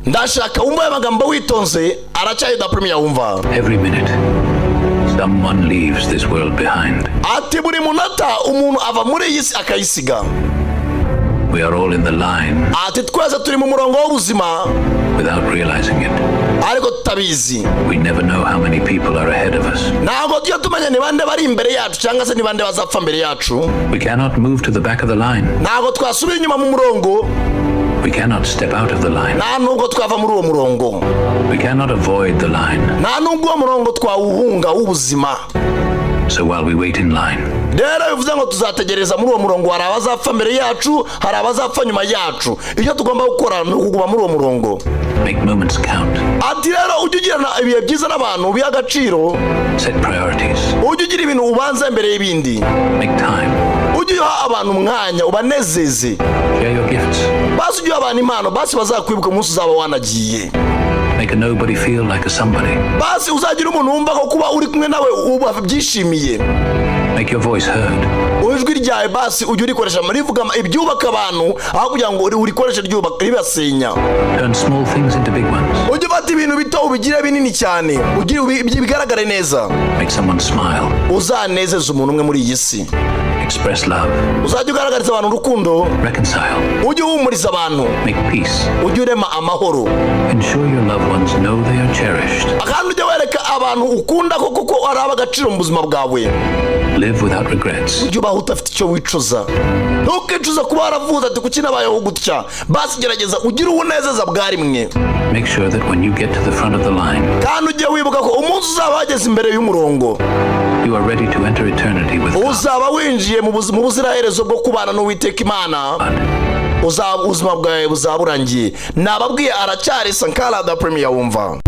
ndashaka wumva amagambo witonze aracyaye da premier wumva. Every minute someone leaves this world behind. Ati buri munota umuntu ava muri iyi si akayisiga. We are all in the line. Ati twese turi mu murongo w'ubuzima without realizing it. Ariko tutabizi. We never know how many people are ahead of us. Ntabwo tujya tumenya ni bande bari imbere yacu cyangwa se ni bande bazapfa mbere yacu. We cannot move to the back of the line. Ntabwo twasubira inyuma mu murongo. We cannot step out of the line. Nta nubwo twava muri uwo murongo. We cannot avoid the line. Nta nubwo uwo murongo twawuhunga w'ubuzima. So while we wait in line, rero bivuze ngo tuzategereza muri uwo murongo, hari abazapfa mbere yacu, hari abazapfa nyuma yacu. Icyo tugomba gukora ni ukuguma muri uwo murongo. Make moments count. Ati rero ujye ugirana ibihe byiza n'abantu biha agaciro. Set priorities. Ujye ugira ibintu ubanza mbere y'ibindi. Make time. Ujye uha abantu umwanya ubanezeze. Share your gifts. Basi ujye abantu impano, basi bazakwibuka umunsi uzaba wanagiye. Make a nobody feel like a somebody. Basi uzagira umuntu wumva ko kuba uri kumwe nawe uba byishimiye. Make your voice heard. Ujwi ryawe basi ujye urikoresha muri vuga ibyubaka abantu aho kugira ngo urikoreshe ryubaka ribasenya. Turn small things into big ones. Ujye fata ibintu bito ubigire binini cyane, ugire bigaragare neza. Make someone smile. Uzanezeza umuntu umwe muri iyi si. Express love. Uzajya ugaragariza abantu urukundo. Reconcile. Ujye uhumuriza abantu. Make peace. Ujye urema amahoro. Ensure your loved ones know they are cherished. Akandi ujye wereka abantu ukunda ko ari abagaciro mu buzima bwawe. Live without regrets. Ujye ubaho udafite icyo wicuza. Ntukicuza kuba waravuze ati kuki nabayeho gutya. Basi gerageza ugire ubunezeza bwa rimwe. Make sure that when you get to the front of the line, kandi ujye wibuka ko umunsi uzaba wageze imbere y'umurongo, you are ready to enter eternity with God. Uzaba winjiye mu buziraherezo bwo kubana n'Uwiteka Imana. Ubuzima bwawe buzaba burangiye. Nababwiye aracyari Sankara da Premier wumva.